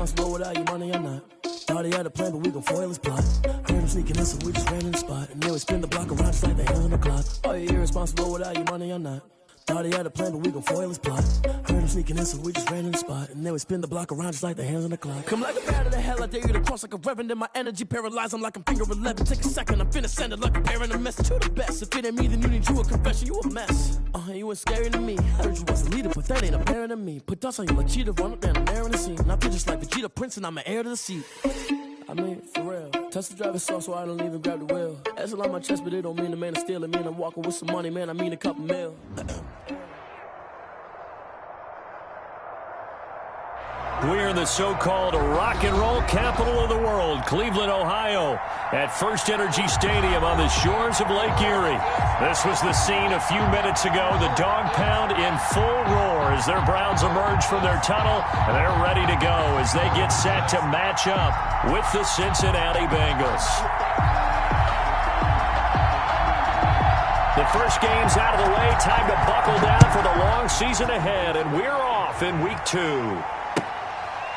irresponsible without your money or not. Thought he had a plan, but we gon' foil his plot. Heard him sneaking in, so we just ran in the spot. And then we spin the block around just like the hands on the clock. Are you irresponsible without your money or not? Thought he had a plan, but we gon' foil his plot. Heard him sneaking in, so we just ran in the spot. And then we spin the block around just like the hands on the clock. Come like a bat of the hell, I dare you to cross like a reverend. And my energy paralyzed, I'm like I'm finger 11. Take a second, I'm finna send it like a parent a message. You the best, if it ain't me, then you need you a confession. You a mess, you ain't scary to me. Heard you was a leader, but that ain't apparent to me. Put dust on you like cheetah, run up down the air in the scene. And I feel just like Vegeta Prince, and I'm an heir to the seat. I mean, for real. Touch the driver's soft, so I don't even grab the wheel. That's on my chest, but it don't mean the man is stealing. Mean I'm walking with some money, man, I mean a couple mil. We're in the so-called rock and roll capital of the world, Cleveland, Ohio, at First Energy Stadium on the shores of Lake Erie. This was the scene a few minutes ago. The dog pound in full roar as their Browns emerge from their tunnel, and they're ready to go as they get set to match up with the Cincinnati Bengals. The first game's out of the way. Time to buckle down for the long season ahead, and we're off in week 2.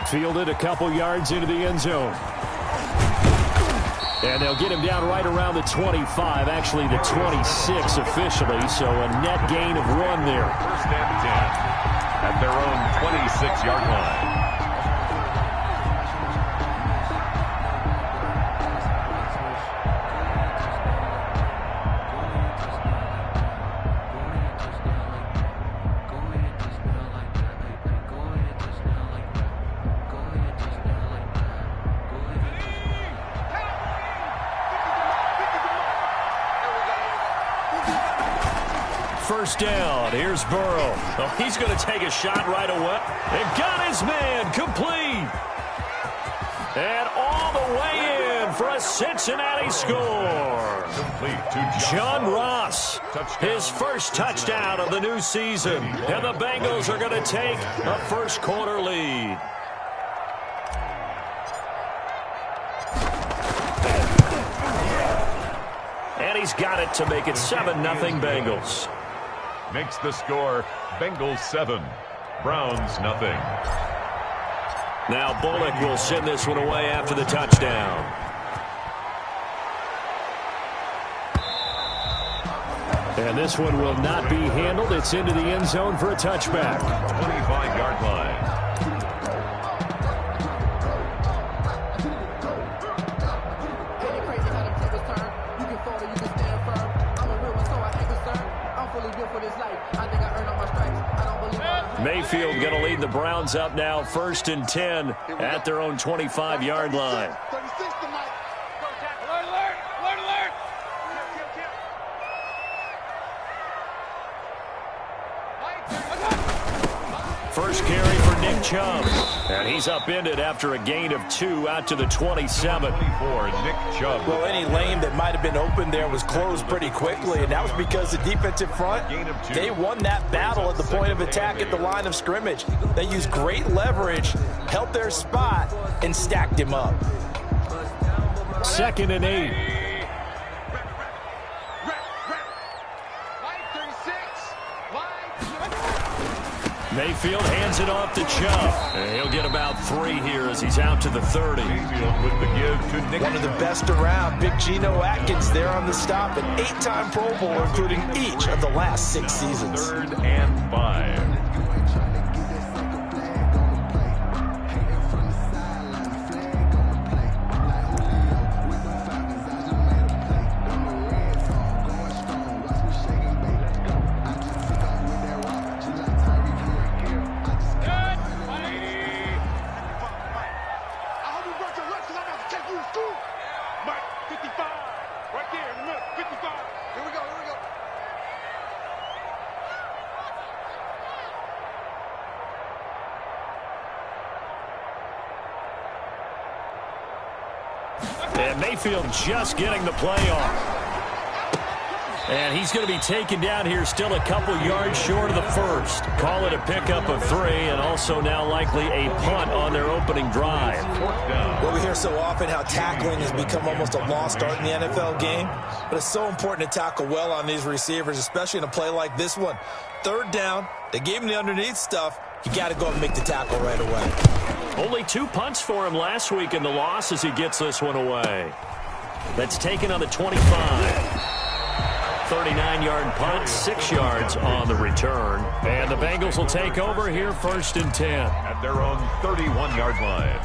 Fielded a couple yards into the end zone. And they'll get him down right around the 25, actually the 26 officially, so a net gain of 1 there. First and 10 at their own 26-yard line. First down. Here's Burrow. Oh, he's going to take a shot right away. And got his man complete. And all the way in for a Cincinnati score. John Ross, his first touchdown of the new season. And the Bengals are going to take a first quarter lead. And he's got it to make it 7-0 Bengals. Makes the score Bengals 7, Browns nothing. Now Bullock will send this one away after the touchdown. And this one will not be handled. It's into the end zone for a touchback. 25-yard line. Mayfield going to lead the Browns up now, 1st and 10 at their own 25-yard line. First carry for Nick Chubb. And he's upended after a gain of 2 out to the 27. 24, Nick Chubb. Well, any lane that might have been open there was closed pretty quickly, and that was because the defensive front, they won that battle at the point of attack at the line of scrimmage. They used great leverage, held their spot, and stacked him up. 2nd and 8. Mayfield hands it off to Chubb. And he'll get about 3 here as he's out to the 30. Mayfield with the give to Nick. One of the best around. Big Geno Atkins there on the stop. An 8-time Pro Bowler, including each of the last 6 seasons. 3rd and 5. And Mayfield just getting the play off. And he's going to be taken down here still a couple yards short of the first. Call it a pickup of 3 and also now likely a punt on their opening drive. Well, we hear so often how tackling has become almost a lost art in the NFL game. But it's so important to tackle well on these receivers, especially in a play like this one. 3rd down, they gave him the underneath stuff. you got to go and make the tackle right away. Only 2 punts for him last week in the loss as he gets this one away. That's taken on the 25. 39-yard punt, 6 yards on the return. And the Bengals will take over here 1st and 10. At their own 31-yard line.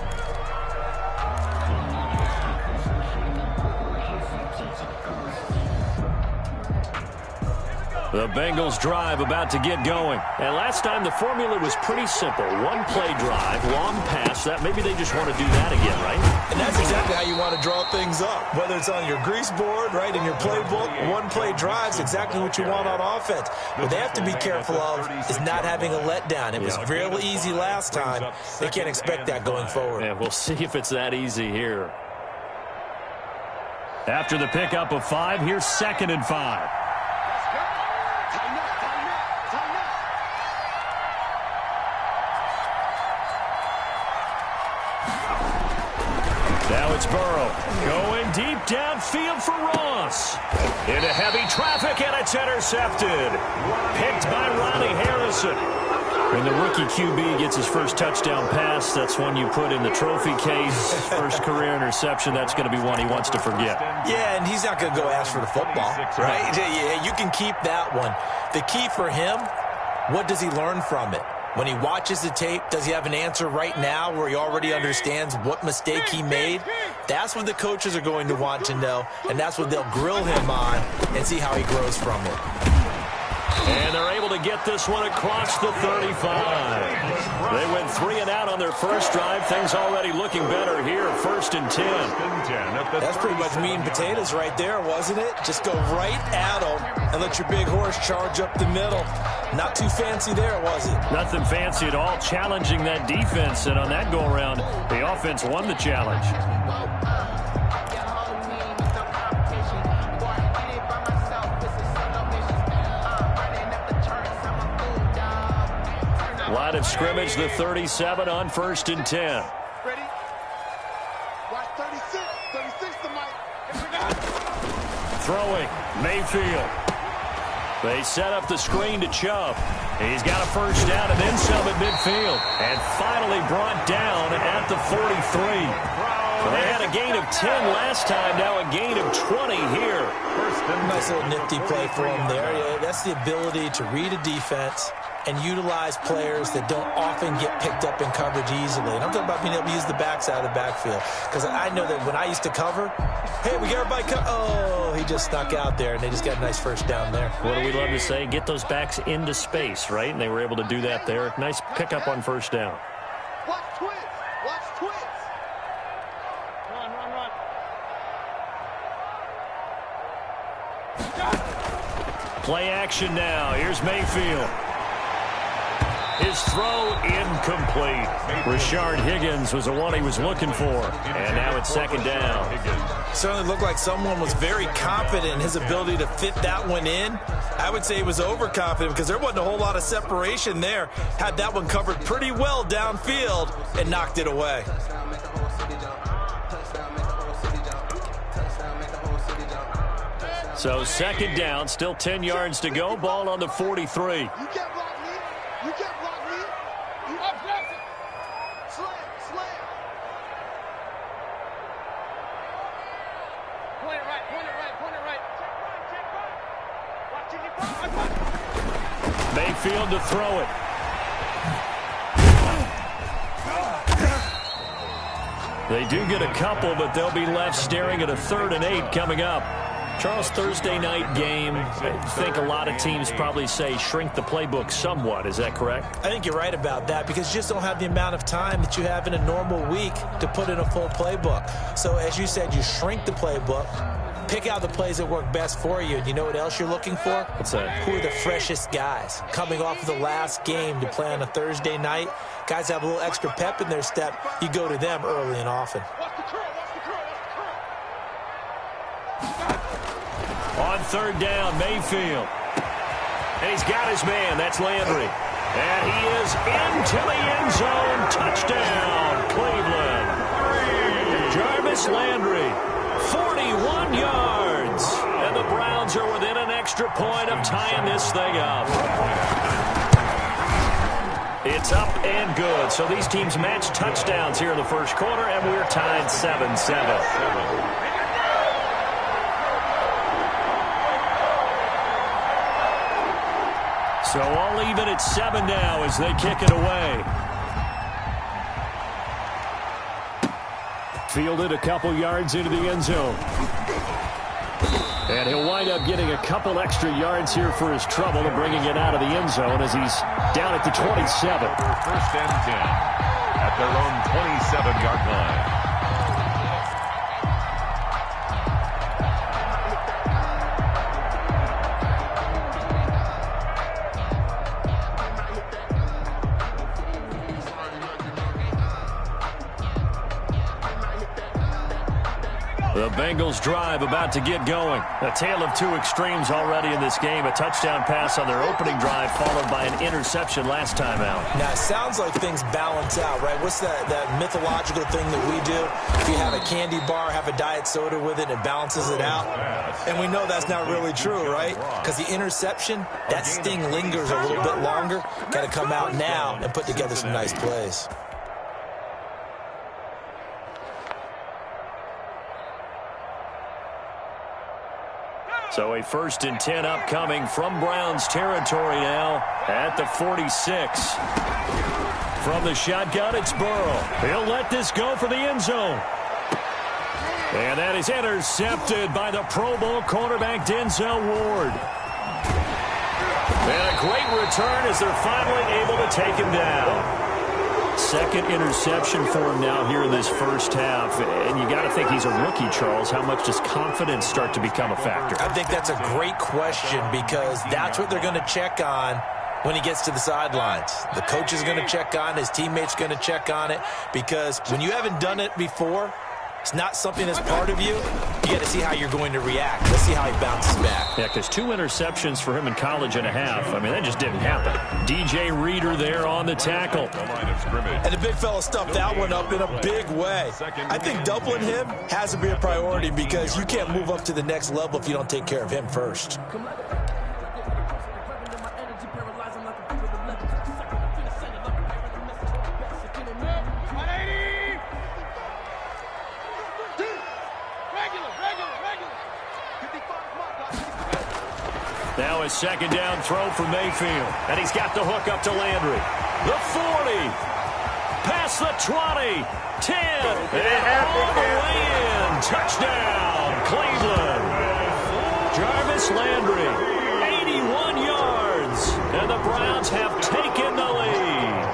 The Bengals drive about to get going. And last time the formula was pretty simple. 1 play drive, long pass. That maybe they just want to do that again, right? And that's exactly how you want to draw things up. Whether it's on your grease board, right, in your playbook, 1 play drive's exactly what you want on offense. What they have to be careful of is not having a letdown. It was real easy last time. They can't expect that going forward. Yeah, we'll see if it's that easy here. After the pickup of 5, here's 2nd and 5. Now it's Burrow going deep downfield for Ross. Into heavy traffic, and it's intercepted. Picked by Ronnie Harrison. When the rookie QB gets his first touchdown pass, that's one you put in the trophy case. First career interception, that's going to be one he wants to forget. Yeah, and he's not going to go ask for the football, right? Yeah, you can keep that one. The key for him, what does he learn from it? When he watches the tape, does he have an answer right now where he already understands what mistake he made? That's what the coaches are going to want to know, and that's what they'll grill him on and see how he grows from it. And they're able to get this one across the 35. They went 3 and out on their first drive. Things already looking better here. 1st and 10. That's pretty much meat and potatoes right there, wasn't it? Just go right at them and let your big horse charge up the middle. Not too fancy there, was it? Nothing fancy at all. Challenging that defense, and on that go-around, the offense won the challenge. Line of scrimmage, the 37 on 1st and 10. Ready? Watch 36. 36 to Mike. Throwing, Mayfield. They set up the screen to Chubb. He's got a first down and then some at midfield. And finally brought down at the 43. They had a gain of 10 last time, now a gain of 20 here. Nice little nifty play for him there. Yeah, that's the ability to read a defense and utilize players that don't often get picked up in coverage easily. And I'm talking about being able to use the backside of the backfield. Because I know that when I used to cover, hey, we got everybody oh, he just snuck out there, and they just got a nice first down there. What do we love to say? Get those backs into space, right? And they were able to do that there. Nice pickup on first down. Watch twins. Watch twins. Run, run, run. Play action now. Here's Mayfield. His throw incomplete. Rashard Higgins was the one he was looking for. And now it's 2nd down. Certainly looked like someone was very confident in his ability to fit that one in. I would say he was overconfident because there wasn't a whole lot of separation there. Had that one covered pretty well downfield and knocked it away. So 2nd down, still 10 yards to go. Ball on the 43. You can't block me. You can't block me. You up block it. Slam, slam. Point it right, point it right, point it right. Check right, check right. Watch it. Mayfield to throw it. They do get a couple, but they'll be left staring at a 3rd and 8 coming up. Charles, Thursday night game, I think a lot of teams probably say shrink the playbook somewhat. Is that correct? I think you're right about that because you just don't have the amount of time that you have in a normal week to put in a full playbook. So as you said, you shrink the playbook, pick out the plays that work best for you. And you know what else you're looking for? What's that? Who are the freshest guys coming off of the last game to play on a Thursday night? Guys have a little extra pep in their step. You go to them early and often. Watch the curl, watch the curl, watch the curl. On 3rd down, Mayfield. And he's got his man. That's Landry. And he is into the end zone. Touchdown, Cleveland. Jarvis Landry, 41 yards. And the Browns are within an extra point of tying this thing up. It's up and good. So these teams match touchdowns here in the first quarter, and we're tied 7-7. So all even at 7 now as they kick it away. Fielded a couple yards into the end zone. And he'll wind up getting a couple extra yards here for his trouble and bringing it out of the end zone as he's down at the 27. First and 10 at their own 27-yard line. The Bengals drive about to get going. A tale of two extremes already in this game. A touchdown pass on their opening drive followed by an interception last time out. Now, it sounds like things balance out, right? What's that mythological thing that we do? If you have a candy bar, have a diet soda with it, it balances it out. And we know that's not really true, right? Because the interception, that sting lingers a little bit longer. Got to come out now and put together some nice plays. So a 1st and 10 upcoming from Browns territory now at the 46. From the shotgun, it's Burrow. He'll let this go for the end zone. And that is intercepted by the Pro Bowl cornerback Denzel Ward. And a great return as they're finally able to take him down. Second interception for him now here in this first half. And you got to think he's a rookie, Charles. How much does confidence start to become a factor? I think that's a great question because that's what they're going to check on when he gets to the sidelines. The coach is going to check on, his teammates going to check on it, because when you haven't done it before, it's not something that's part of you. You got to see how you're going to react. Let's see how he bounces back. Yeah, because 2 interceptions for him in college and a half. I mean, that just didn't happen. DJ Reader there on the tackle. And the big fella stuffed that one up in a big way. I think doubling him has to be a priority because you can't move up to the next level if you don't take care of him first. Now a second down throw for Mayfield. And he's got the hook up to Landry. The 40. Past the 20. 10. And all the way in. Touchdown, Cleveland. Jarvis Landry. 81 yards. And the Browns have taken the lead.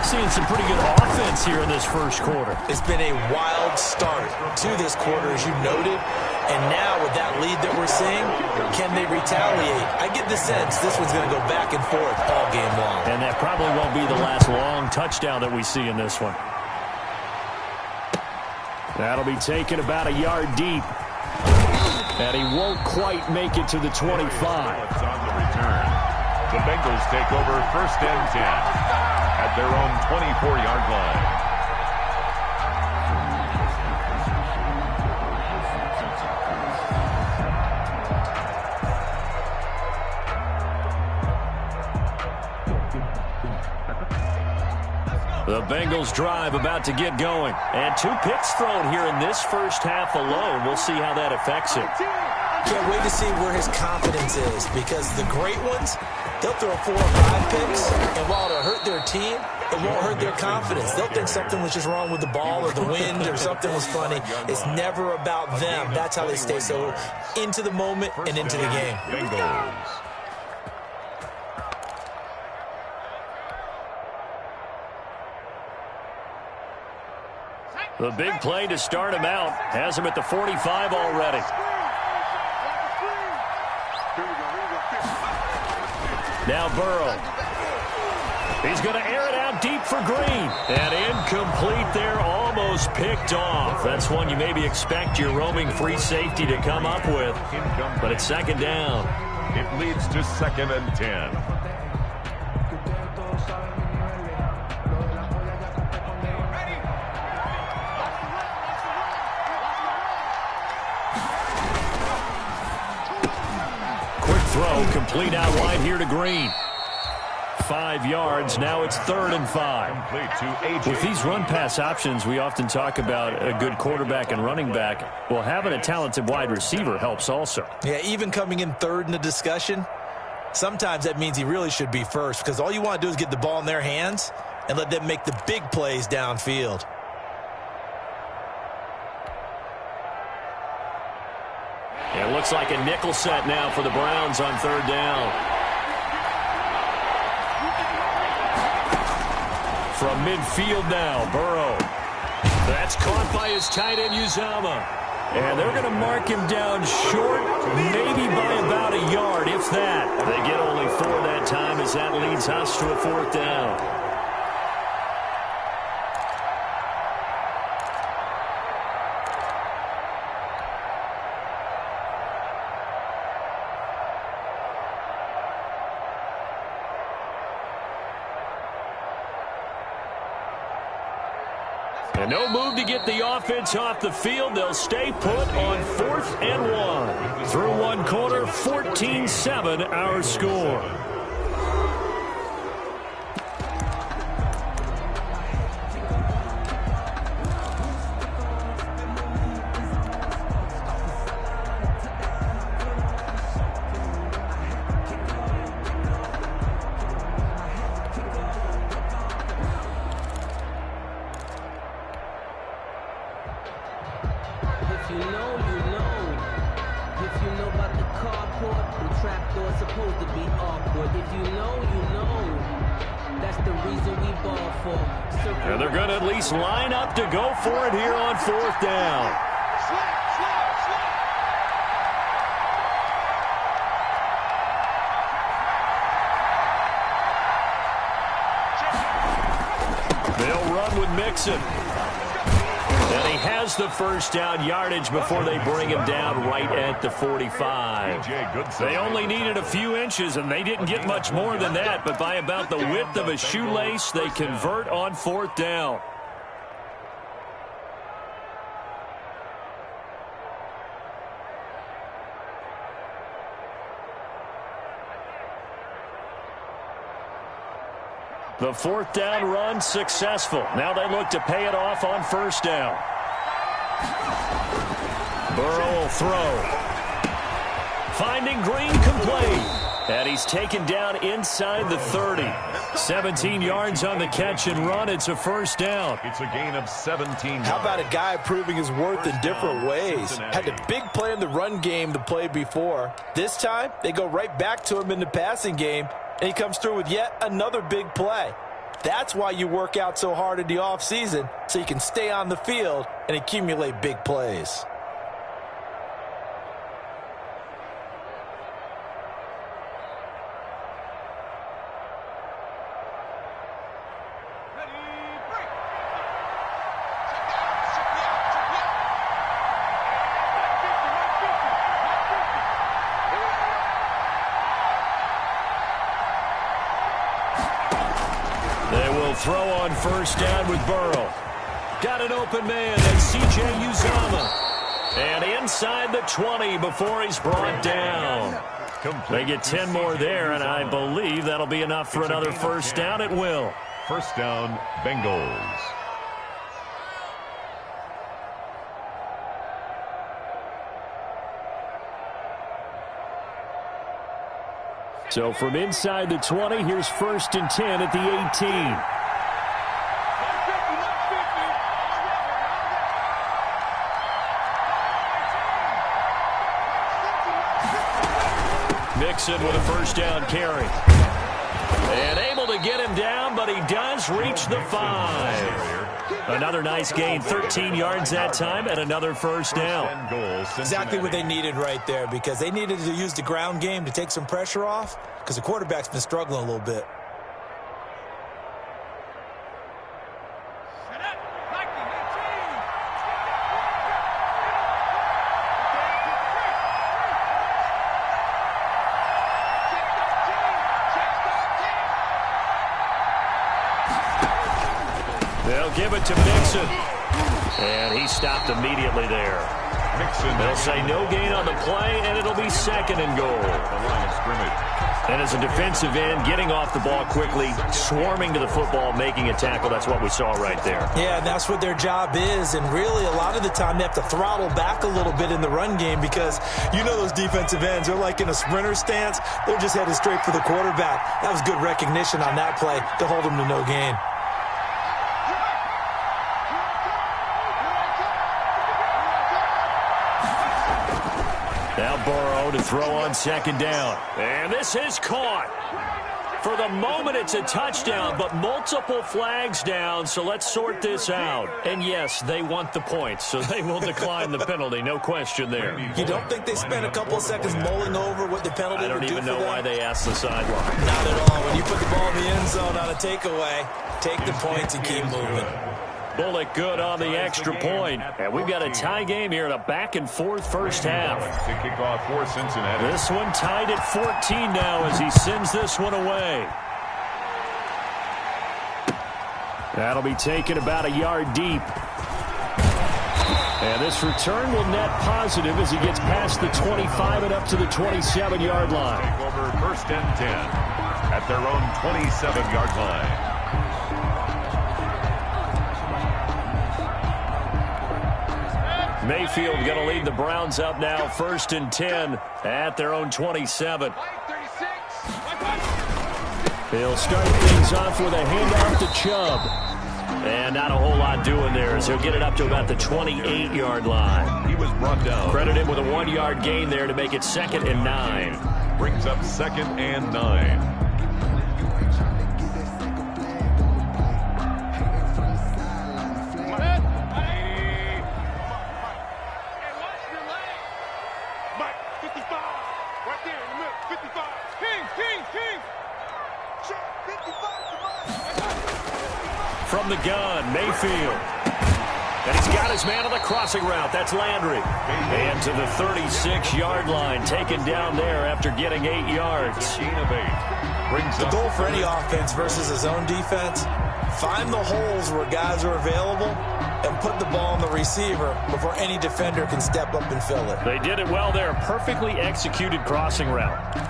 Seeing some pretty good offense here in this first quarter. It's been a wild start to this quarter, as you noted. And now with that lead that we're seeing, can they retaliate? I get the sense this one's going to go back and forth all game long. And that probably won't be the last long touchdown that we see in this one. That'll be taken about a yard deep. And he won't quite make it to the 25. On the return. The Bengals take over 1st and 10 at their own 24-yard line. The Bengals drive about to get going. And 2 picks thrown here in this first half alone. We'll see how that affects him. Can't wait to see where his confidence is, because the great ones, they'll throw 4 or 5 picks, and while it'll hurt their team, it won't hurt their confidence. They'll think something was just wrong with the ball or the wind or something was funny. It's never about them. That's how they stay so into the moment and into the game. Bengals. The big play to start him out has him at the 45 already. Now Burrow. He's going to air it out deep for Green. And incomplete there, almost picked off. That's one you maybe expect your roaming free safety to come up with. But it's second down. It leads to 2nd and 10. Throw complete out wide here to Green. 5 yards. Now it's 3rd and 5. With these run-pass options, we often talk about a good quarterback and running back. Well, having a talented wide receiver helps also. Yeah, even coming in 3rd in the discussion, sometimes that means he really should be first, because all you want to do is get the ball in their hands and let them make the big plays downfield. It looks like a nickel set now for the Browns on 3rd down. From midfield now, Burrow. That's caught by his tight end, Uzomah. And they're going to mark him down short, maybe by about a yard, if that. They get only 4 that time as that leads us to a 4th down. And no move to get the offense off the field. They'll stay put on 4th and 1. Through 1 quarter, 14-7 our score. And they're going to at least line up to go for it here on 4th down. They'll run with Mixon. And he has the 1st down yardage before they bring him down right at the 45. They only needed a few inches, and they didn't get much more than that. But by about the width of a shoelace, they convert on 4th down. The 4th down run successful. Now they look to pay it off on 1st down. Burrow will throw. Finding Green complete. And he's taken down inside the 30. 17 yards on the catch and run. It's a 1st down. It's a gain of 17 yards. How about a guy proving his worth in different ways? Had a big play in the run game to play before. This time, they go right back to him in the passing game. And he comes through with yet another big play. That's why you work out so hard in the offseason, so you can stay on the field and accumulate big plays. Throw on 1st down with Burrow. Got an open man, that's C.J. Uzomah. And inside the 20 before he's brought down. They get 10 more there, and I believe that'll be enough for another 1st down. It will. 1st down, Bengals. So from inside the 20, here's 1st and 10 at the 18. Mixon with a 1st down carry. And able to get him down, but he does reach the 5. Another nice gain, 13 yards that time, and another 1st down. Exactly what they needed right there, because they needed to use the ground game to take some pressure off, because the quarterback's been struggling a little bit. They'll give it to Mixon. And he stopped immediately there. They'll say no gain on the play, and it'll be 2nd and goal. The line of scrimmage. And as a defensive end, getting off the ball quickly, swarming to the football, making a tackle, that's what we saw right there. Yeah, and that's what their job is. And really, a lot of the time, they have to throttle back a little bit in the run game because you know those defensive ends, they're like in a sprinter stance. They're just headed straight for the quarterback. That was good recognition on that play to hold them to no gain. Now Burrow to throw on second down. And this is caught. For the moment, it's a touchdown, but multiple flags down, so let's sort this out. And yes, they want the points, so they will decline the penalty, no question there. You don't think they spent a couple of seconds mulling over what the penalty would do for them? I don't even know why they asked the sideline. Not at all. When you put the ball in the end zone on a takeaway, take the points and keep moving. Bullock good on the extra point. And we've got a tie game here in a back-and-forth first half. To kick off for Cincinnati. This one tied at 14 now as he sends this one away. That'll be taken about a yard deep. And this return will net positive as he gets past the 25 and up to the 27-yard line. Take over first and 10 at their own 27-yard line. Mayfield going to lead the Browns up now, first and 10 at their own 27. He'll start things off with a handoff to Chubb. And not a whole lot doing there as he'll get it up to about the 28-yard line. He was brought down. Credit him with a 1-yard gain there to make it 2nd and 9. Brings up 2nd and 9. From the gun, Mayfield. And he's got his man on the crossing route. That's Landry. And to the 36-yard line, taken down there after getting 8 yards. Gain of 8. The goal for any offense versus a zone defense, find the holes where guys are available and put the ball on the receiver before any defender can step up and fill it. They did it well there. Perfectly executed crossing route.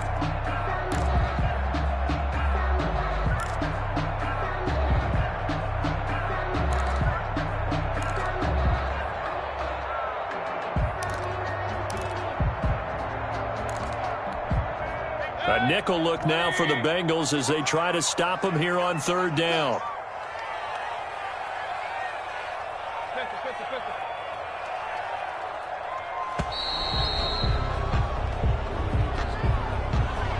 A nickel look now for the Bengals as they try to stop him here on 3rd down.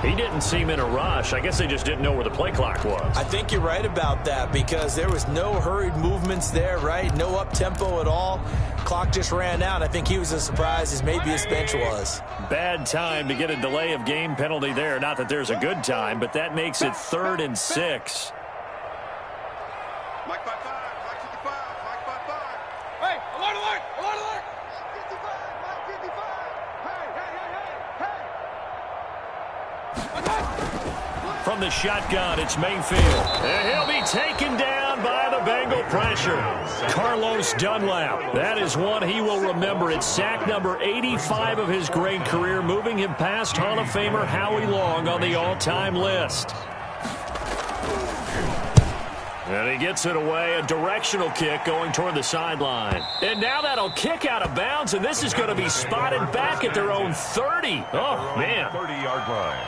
He didn't seem in a rush. I guess they just didn't know where the play clock was. I think you're right about that because there was no hurried movements there, right? No up-tempo at all. Clock just ran out. I think he was as surprised as maybe his bench was. Bad time to get a delay of game penalty there. Not that there's a good time, but that makes it 3rd and 6. Mike 5-5, Mike 55, Mike 5-5. Hey, alert, alert, alert, alert. Mike 55, Mike 55. Hey. From the shotgun, it's Mayfield. And he'll be taken down by the Bengal pressure. Carlos Dunlap. That is one he will remember. It's sack number 85 of his great career, moving him past Hall of Famer Howie Long on the all-time list. And he gets it away, a directional kick going toward the sideline. And now that'll kick out of bounds, and this is going to be spotted back at their own 30. Oh, man. 30-yard line.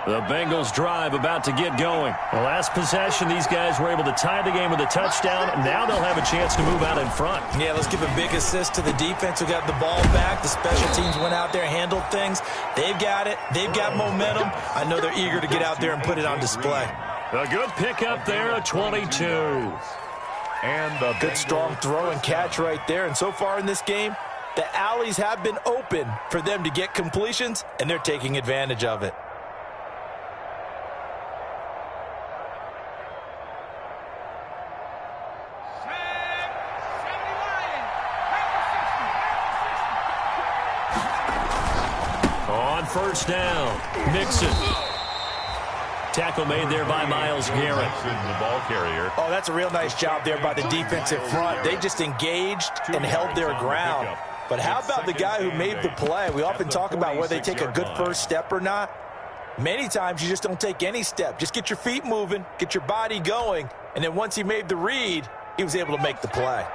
The Bengals drive about to get going. The last possession, these guys were able to tie the game with a touchdown. Now they'll have a chance to move out in front. Yeah, let's give a big assist to the defense who got the ball back. The special teams went out there, handled things. They've got it. They've got momentum. I know they're eager to get out there and put it on display. A good pickup there, a 22. And a good strong throw and catch right there. And so far in this game, the alleys have been open for them to get completions, and they're taking advantage of it. first down. Mixon. Tackle made there by Myles Garrett. The ball carrier. Oh, that's a real nice job there by the defensive front. They just engaged and held their ground. But how about the guy who made the play? We often talk about whether they take a good first step or not. Many times you just don't take any step. Just get your feet moving, get your body going, and then once he made the read, he was able to make the play.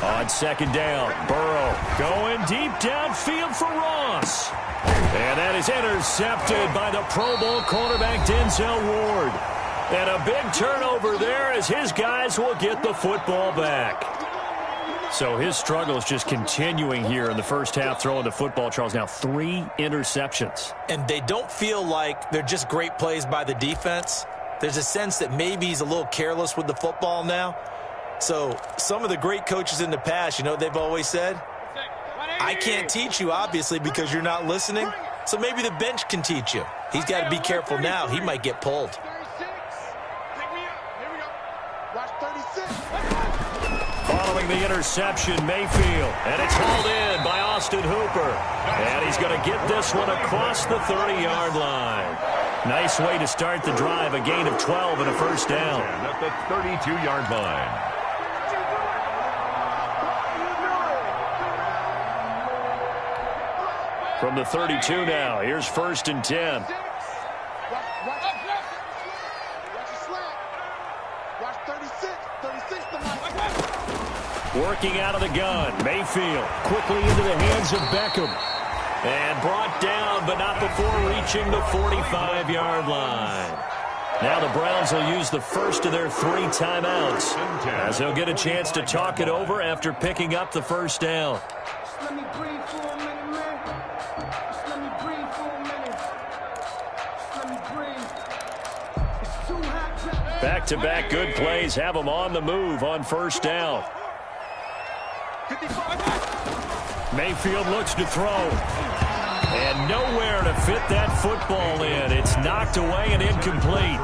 On second down, Burrow going deep downfield for Ross. And that is intercepted by the Pro Bowl cornerback Denzel Ward. And a big turnover there as his guys will get the football back. So his struggle is just continuing here in the first half, throwing the football, Charles. Now 3 interceptions. And they don't feel like they're just great plays by the defense. There's a sense that maybe he's a little careless with the football now. So some of the great coaches in the past, you know, they've always said, I can't teach you, obviously, because you're not listening. So maybe the bench can teach you. He's got to be careful now. He might get pulled. Following the interception, Mayfield. And it's hauled in by Austin Hooper. And he's going to get this one across the 30-yard line. Nice way to start the drive. A gain of 12 and a first down. At the 32-yard line. From the 32 now, here's 1st and 10. Working out of the gun, Mayfield quickly into the hands of Beckham. And brought down, but not before reaching the 45-yard line. Now the Browns will use the first of their 3 timeouts, as they'll get a chance to talk it over after picking up the first down. Let me breathe for a minute, man. Just let me breathe for a minute. Just let me breathe. It's too hot. Back-to-back good plays have them on the move on first down. Mayfield looks to throw. And nowhere to fit that football in. It's knocked away and incomplete.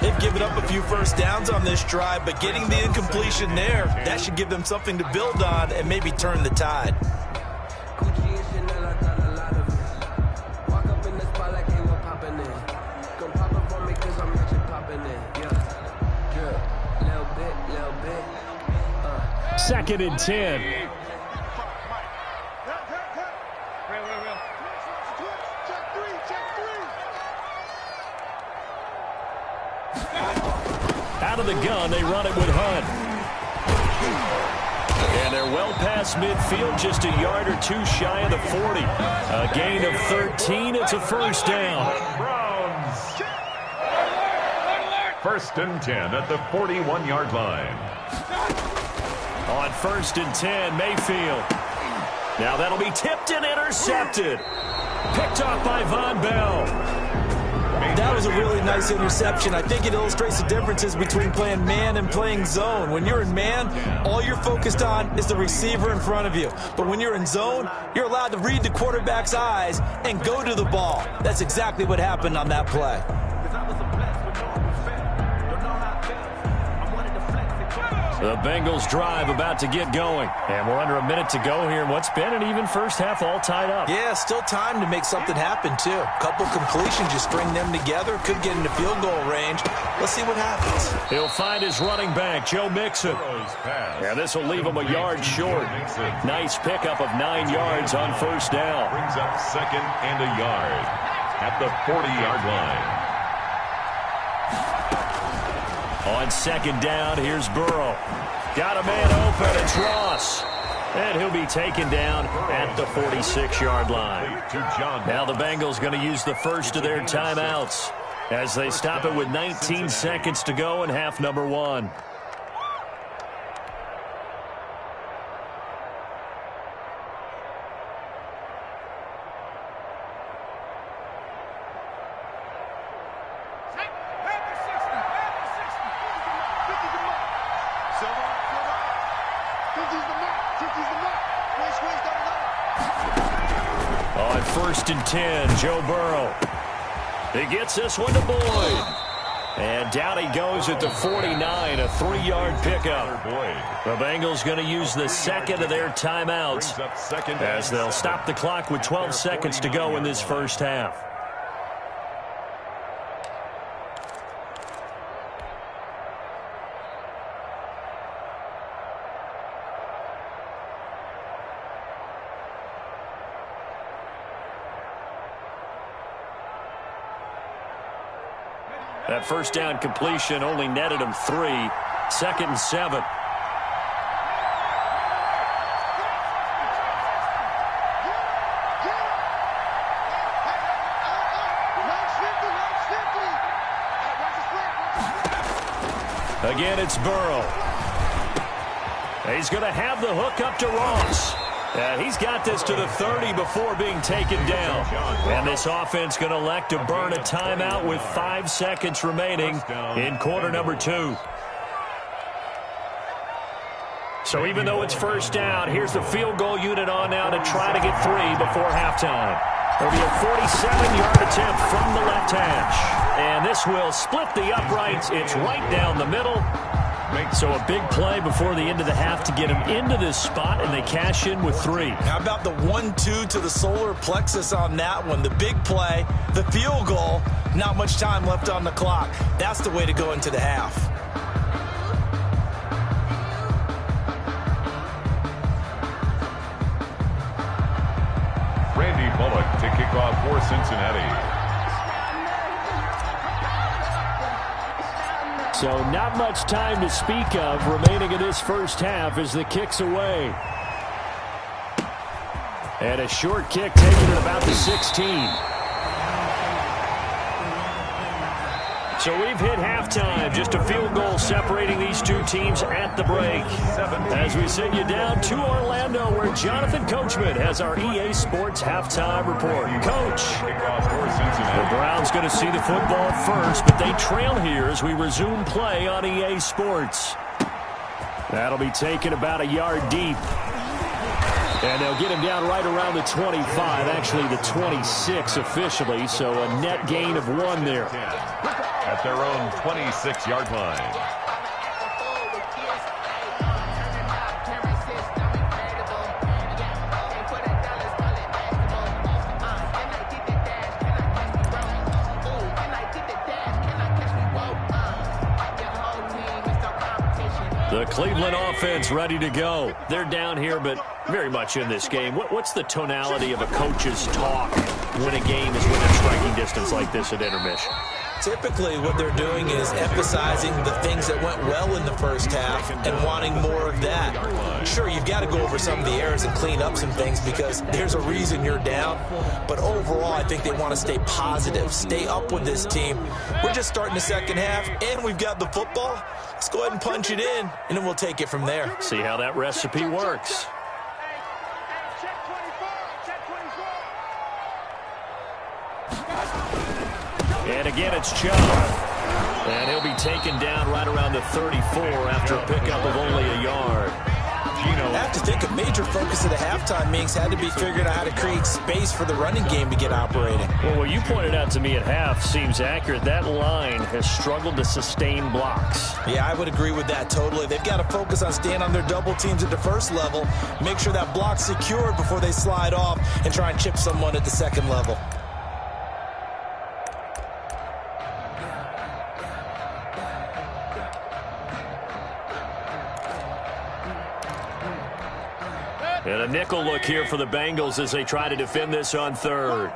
They've given up a few first downs on this drive, but getting the incompletion there, that should give them something to build on and maybe turn the tide. Second and 10. Out of the gun, they run it with Hunt. And they're well past midfield, just a yard or 2 shy of the 40. A gain of 13, it's a first down. Browns. 1st and 10 at the 41-yard line. On 1st and 10, Mayfield. Now that'll be tipped and intercepted. Picked off by Von Bell. That was a really nice interception. I think it illustrates the differences between playing man and playing zone. When you're in man, all you're focused on is the receiver in front of you. But when you're in zone, you're allowed to read the quarterback's eyes and go to the ball. That's exactly what happened on that play. The Bengals drive about to get going. And we're under a minute to go here in what's been an even first half, all tied up. Yeah, still time to make something happen, too. Couple completions, you string them together, could get into field goal range. Let's see what happens. He'll find his running back, Joe Mixon. And this will leave him a yard short. Nice pickup of 9 yards on first down. Brings up 2nd and a yard at the 40-yard line. On 2nd down, here's Burrow. Got a man open, it's Ross. And he'll be taken down at the 46-yard line. Now the Bengals going to use the first of their timeouts as they stop it with 19 seconds to go in half number 1. On 1st and 10, Joe Burrow. He gets this one to Boyd. And down he goes at the 49, a 3-yard pickup. The Bengals going to use the second of their timeouts as they'll stop the clock with 12 seconds to go in this first half. That first down completion only netted him 3. 2nd and 7. Again, it's Burrow. He's going to have the hook up to Ross. He's got this to the 30 before being taken down. And this offense going to elect to burn a timeout with 5 seconds remaining in quarter number 2. So even though it's first down, here's the field goal unit on now to try to get 3 before halftime. It'll be a 47-yard attempt from the left hash. And this will split the uprights. It's right down the middle. So a big play before the end of the half to get him into this spot, and they cash in with 3. How about the 1-2 to the solar plexus on that one? The big play, the field goal, not much time left on the clock. That's the way to go into the half. Randy Bullock to kick off for Cincinnati. So not much time to speak of remaining in this first half as the kick's away. And a short kick taken at about the 16. So we've hit halftime. Just a field goal separating these two teams at the break. As we send you down to Orlando, where Jonathan Coachman has our EA Sports halftime report. Coach, the Browns going to see the football first, but they trail here as we resume play on EA Sports. That'll be taken about a yard deep. And they'll get him down right around the 25, actually the 26 officially, so a net gain of 1 there. At their own 26-yard line. The Cleveland offense ready to go. They're down here, but very much in this game. What's the tonality of a coach's talk when a game is within striking distance like this at intermission? Typically, what they're doing is emphasizing the things that went well in the first half and wanting more of that. Sure, you've got to go over some of the errors and clean up some things because there's a reason you're down. But overall, I think they want to stay positive, stay up with this team. We're just starting the second half, and we've got the football. Let's go ahead and punch it in, and then we'll take it from there. See how that recipe works. And again, it's Chubb. And he'll be taken down right around the 34 after a pickup of only a yard. I have to think a major focus of the halftime meetings had to be figuring out how to create space for the running game to get operating. Well, what you pointed out to me at half seems accurate. That line has struggled to sustain blocks. Yeah, I would agree with that totally. They've got to focus on staying on their double teams at the first level, make sure that block's secured before they slide off and try and chip someone at the second level. And a nickel look here for the Bengals as they try to defend this on third.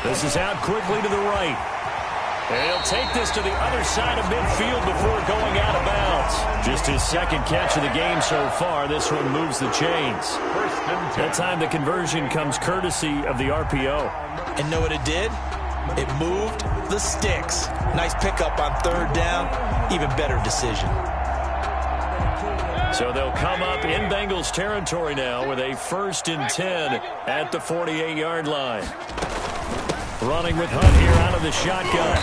This is out quickly to the right. And he'll take this to the other side of midfield before going out of bounds. Just his second catch of the game so far. This one moves the chains. That time the conversion comes courtesy of the RPO. And know what it did? It moved the sticks. Nice pickup on third down. Even better decision. So they'll come up in Bengals territory now with a 1st and 10 at the 48-yard line. Running with Hunt here out of the shotgun.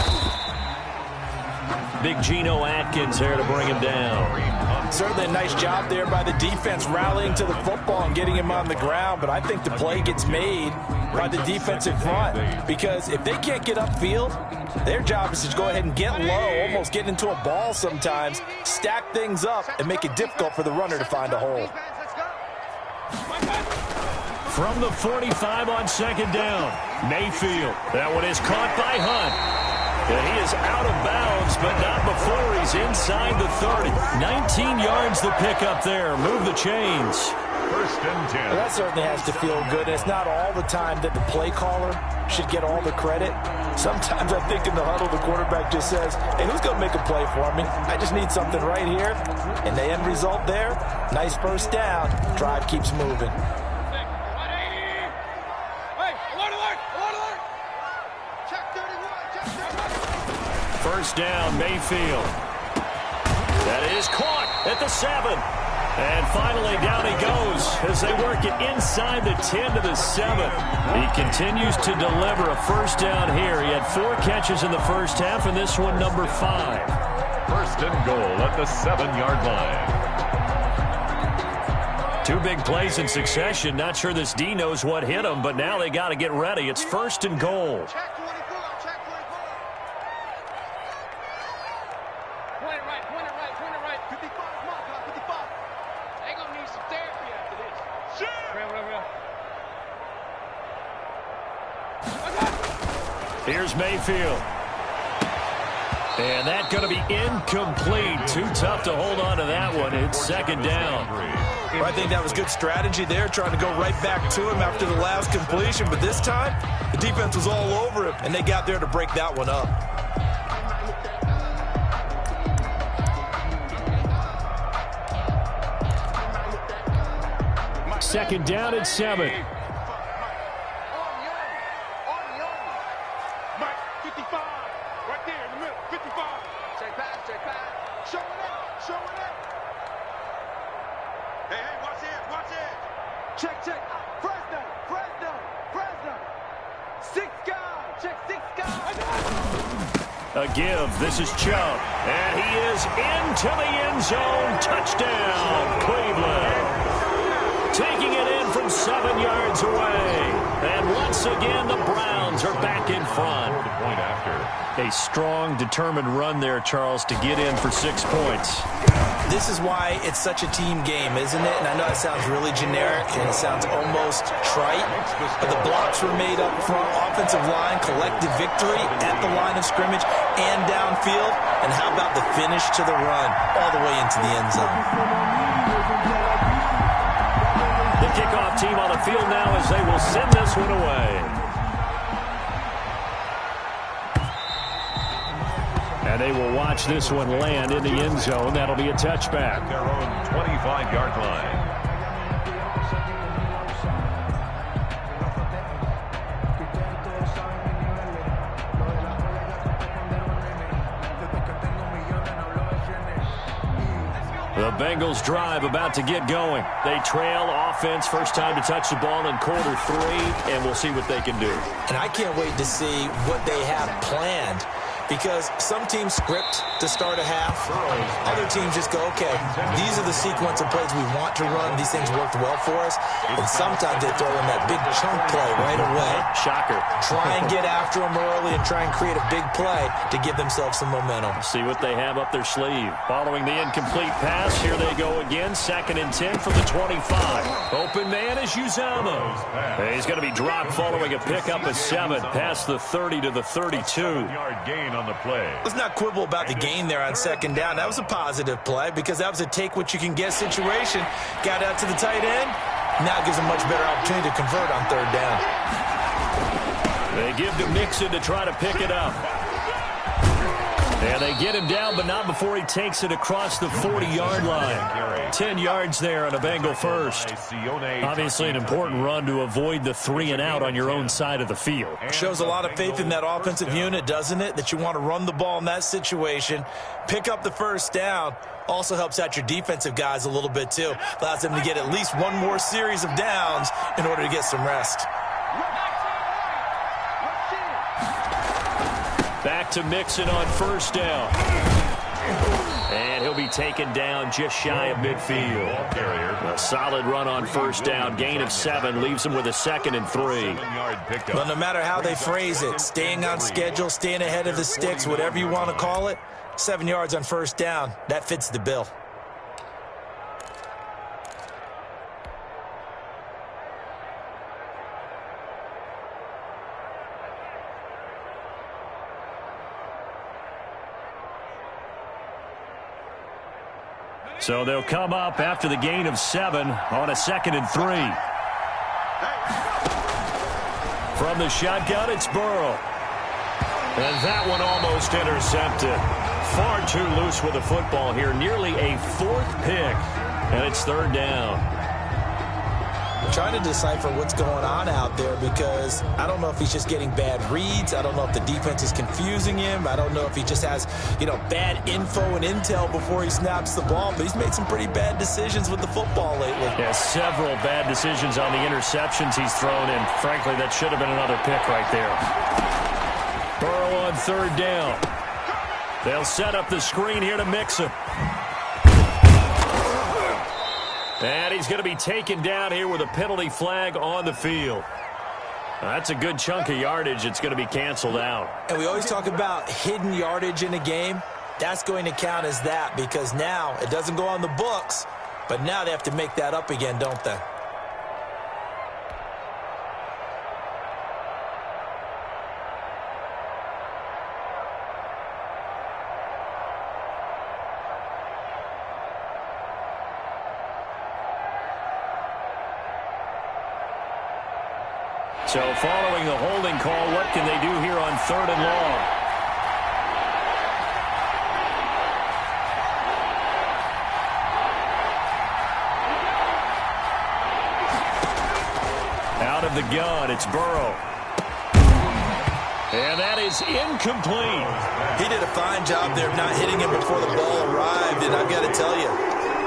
big Geno Atkins there to bring him down. Certainly a nice job there by the defense rallying to the football and getting him on the ground, but I think the play gets made by the defensive front, because if they can't get upfield, their job is to go ahead and get low, almost get into a ball sometimes, stack things up, and make it difficult for the runner to find a hole. From the 45 on second down, Mayfield. That one is caught by Hunt. And he is out of bounds, but not before he's inside the 30. 19 yards the pickup there. Move the chains. First and 10. Well, that certainly has to feel good. It's not all the time that the play caller should get all the credit. Sometimes I think in the huddle, the quarterback just says, hey, who's going to make a play for me? I just need something right here. And the end result there, nice first down. Drive keeps moving. First down, Mayfield. That is caught at the 7. And finally, down he goes as they work it inside the 10 to the 7. He continues to deliver a first down here. He had 4 catches in the first half, and this one number 5. First and goal at the 7-yard line. 2 big plays in succession. Not sure this D knows what hit him, but now they got to get ready. It's first and goal. Here's Mayfield. And that's going to be incomplete. Too tough to hold on to that one. It's second down. Well, I think that was good strategy there, trying to go right back to him after the last completion. But this time, the defense was all over him, and they got there to break that one up. Second down and 7. A give. This is Chubb. And he is into the end zone. Touchdown, Cleveland. Taking it in from 7 yards away. And once again, the Browns are back in front. Point after. A strong, determined run there, Charles, to get in for 6 points. This is why it's such a team game, isn't it? And I know it sounds really generic and it sounds almost trite, but the blocks were made up front, offensive line, collective victory at the line of scrimmage and downfield. And how about the finish to the run all the way into the end zone? The kickoff team on the field now as they will send this one away. And they will watch this one land in the end zone. That'll be a touchback. Their own 25-yard line. The Bengals drive about to get going. They trail offense, first time to touch the ball in quarter 3, and we'll see what they can do. And I can't wait to see what they have planned, because some teams script to start a half. Other teams just go, okay, these are the sequence of plays we want to run. These things worked well for us. And sometimes they throw in that big chunk play right away. Shocker. Try and get after them early and try and create a big play to give themselves some momentum. See what they have up their sleeve. Following the incomplete pass, here they go again. 2nd and 10 from the 25. Open man is Uzomah. He's going to be dropped following a pickup of 7 past the 30 to the 32. 7-yard gain on the play. Let's not quibble about the gain there on second down. That was a positive play because that was a take-what-you-can-get situation. Got out to the tight end. Now gives a much better opportunity to convert on 3rd down. They give to Mixon to try to pick it up. And they get him down, but not before he takes it across the 40-yard line. 10 yards there on a Bengal first. Obviously an important run to avoid the 3-and-out on your own side of the field. Shows a lot of faith in that offensive unit, doesn't it? That you want to run the ball in that situation. Pick up the first down. Also helps out your defensive guys a little bit, too. Allows them to get at least one more series of downs in order to get some rest. Back to Mixon on first down. And he'll be taken down just shy of midfield. A solid run on first down. Gain of 7 leaves him with a 2nd and 3. But no matter how they phrase it, staying on schedule, staying ahead of the sticks, whatever you want to call it, 7 yards on first down, that fits the bill. So they'll come up after the gain of 7 on a 2nd and 3. From the shotgun, it's Burrow. And that one almost intercepted. Far too loose with the football here. Nearly a 4th pick. And it's 3rd down. I'm trying to decipher what's going on out there because I don't know if he's just getting bad reads. I don't know if the defense is confusing him. I don't know if he just has, bad info and intel before he snaps the ball. But he's made some pretty bad decisions with the football lately. Yeah, several bad decisions on the interceptions he's thrown, and frankly, that should have been another pick right there. Burrow on 3rd down. They'll set up the screen here to Mixon. And he's going to be taken down here with a penalty flag on the field. That's a good chunk of yardage. It's going to be canceled out. And we always talk about hidden yardage in a game. That's going to count as that because now it doesn't go on the books, but now they have to make that up again, don't they? So following the holding call, what can they do here on 3rd and long? Out of the gun, it's Burrow. And that is incomplete. He did a fine job there of not hitting him before the ball arrived, and I've got to tell you,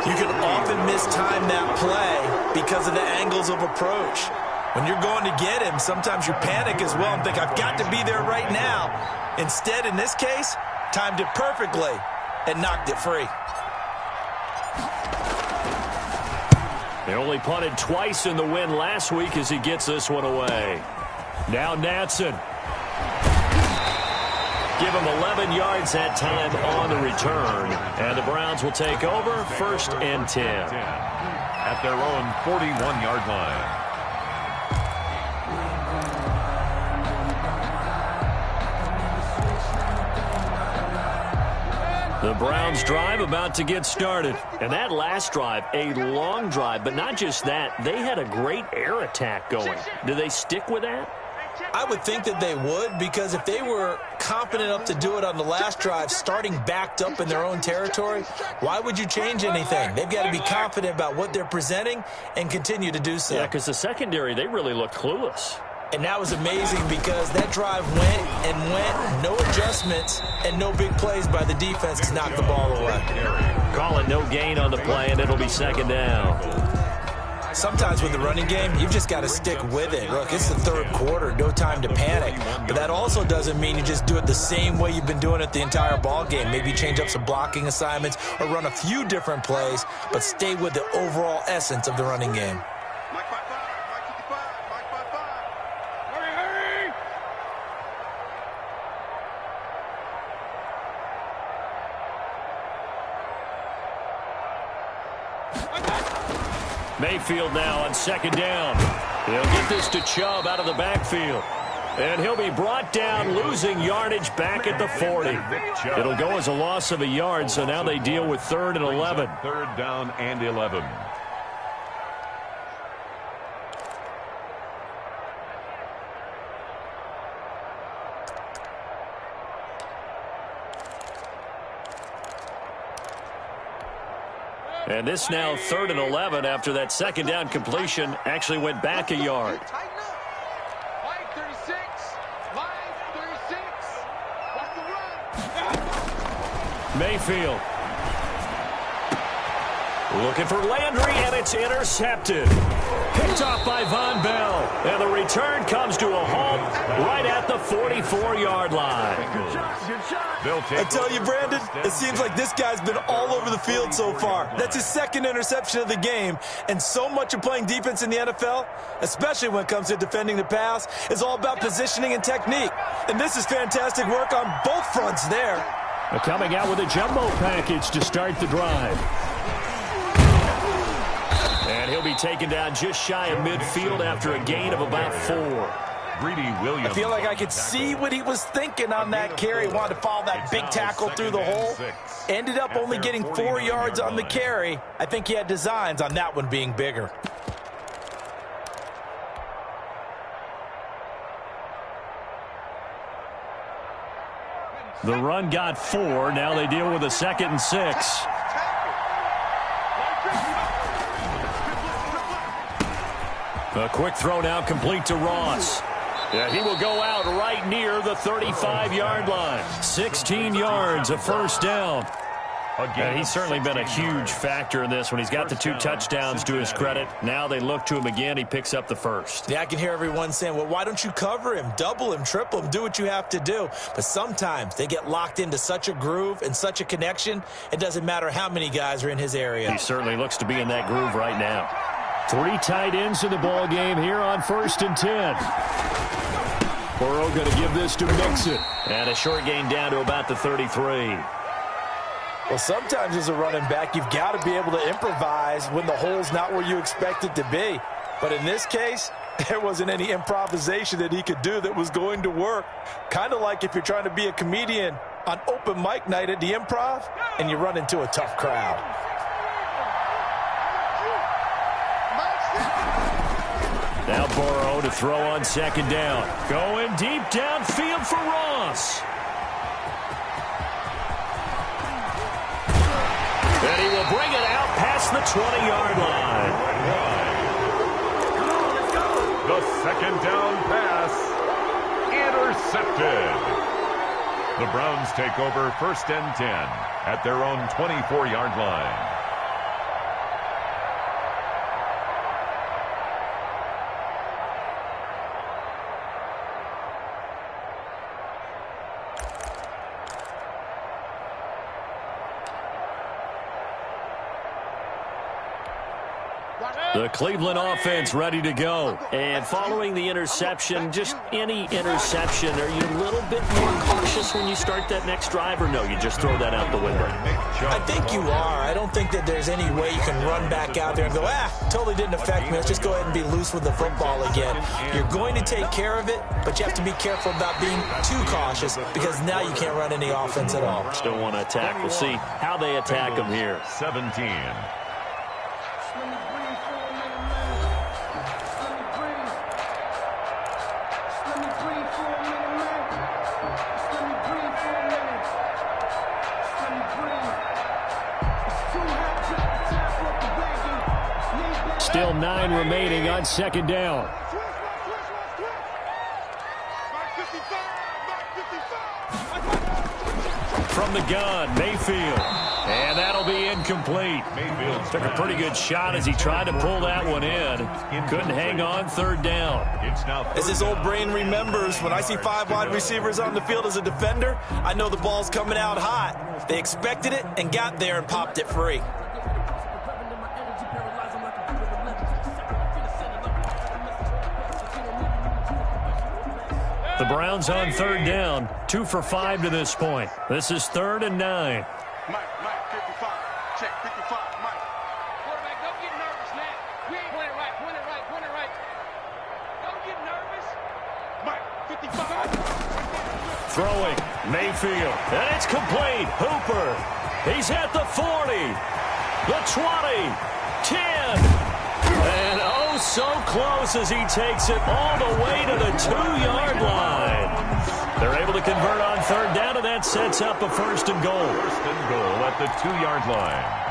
you can often mistime that play because of the angles of approach. When you're going to get him, sometimes you panic as well and think, I've got to be there right now. Instead, in this case, timed it perfectly and knocked it free. They only punted twice in the win last week as he gets this one away. Now Natson. Give him 11 yards that time on the return. And the Browns will take over 1st and 10. At their own 41-yard line. The Browns drive about to get started. And that last drive, a long drive, but not just that, they had a great air attack going. Do they stick with that? I would think that they would, because if they were confident enough to do it on the last drive, starting backed up in their own territory, why would you change anything? They've got to be confident about what they're presenting and continue to do so. Yeah, because the secondary, they really looked clueless. And that was amazing because that drive went and went, no adjustments, and no big plays by the defense to knock the ball away. Call it no gain on the play, and it'll be 2nd down. Sometimes with the running game, you've just got to stick with it. Look, it's the 3rd quarter, no time to panic. But that also doesn't mean you just do it the same way you've been doing it the entire ball game. Maybe change up some blocking assignments or run a few different plays, but stay with the overall essence of the running game. Mayfield now on 2nd down. He'll get this to Chubb out of the backfield. And he'll be brought down, losing yardage back at the 40. It'll go as a loss of a yard, so now they deal with 3rd and 11. 3rd down and 11. And this now 3rd and 11 after that 2nd down completion actually went back a yard. Line 36. Line 36. Watch the run. Mayfield. Looking for Landry, and it's intercepted. Picked off by Von Bell. And the return comes to a halt right at the 44-yard line. I tell you, Brandon, it seems like this guy's been all over the field so far. That's his second interception of the game. And so much of playing defense in the NFL, especially when it comes to defending the pass, is all about positioning and technique. And this is fantastic work on both fronts there. They're coming out with a jumbo package to start the drive. And he'll be taken down just shy of midfield after a gain of about 4. Greedy Williams. I feel like I could see what he was thinking on that carry. Wanted to follow that big tackle through the hole. Ended up only getting 4 yards on the carry. I think he had designs on that one being bigger. The run got 4. Now they deal with a 2nd and 6. A quick throw now complete to Ross. Yeah, he will go out right near the 35-yard line. 16 yards, a first down. And he's certainly been a huge factor in this when he's got the 2 touchdowns to his credit. Now they look to him again. He picks up the first. Yeah, I can hear everyone saying, well, why don't you cover him, double him, triple him, do what you have to do. But sometimes they get locked into such a groove and such a connection, it doesn't matter how many guys are in his area. He certainly looks to be in that groove right now. 3 tight ends in the ball game here on 1st and 10. Burrow going to give this to Mixon. And a short gain down to about the 33. Well, sometimes as a running back, you've got to be able to improvise when the hole's not where you expect it to be. But in this case, there wasn't any improvisation that he could do that was going to work. Kind of like if you're trying to be a comedian on open mic night at the Improv and you run into a tough crowd. Now Burrow to throw on 2nd down. Going deep downfield for Ross. And he will bring it out past the 20-yard line. The 2nd down pass intercepted. The Browns take over 1st and 10 at their own 24-yard line. The Cleveland offense ready to go. And following the interception, just any interception, are you a little bit more cautious when you start that next drive, or no, you just throw that out the window? I think you are. I don't think that there's any way you can run back out there and go, totally didn't affect me. Let's just go ahead and be loose with the football again. You're going to take care of it, but you have to be careful about being too cautious because now you can't run any offense at all. Still want to attack. We'll see how they attack them here. 17. Still 9 remaining on 2nd down. From the gun, Mayfield. And that'll be incomplete. Mayfield took a pretty good shot as he tried to pull that one in. Couldn't hang on 3rd down. As his old brain remembers, when I see 5 wide receivers on the field as a defender, I know the ball's coming out hot. They expected it and got there and popped it free. The Browns on 3rd down, 2 for 5 to this point. This is 3rd and 9. Mike, 55. Check, 55, Mike. Quarterback, don't get nervous, man. We ain't playing right. Point it right. Don't get nervous. Mike, 55. Throwing, Mayfield. And it's complete. Hooper. He's at the 40. The 20. 10. And oh, so close as he takes it all the way to the 2-yard line. They're able to convert on 3rd down, and that sets up a 1st and goal. 1st and goal at the 2-yard line.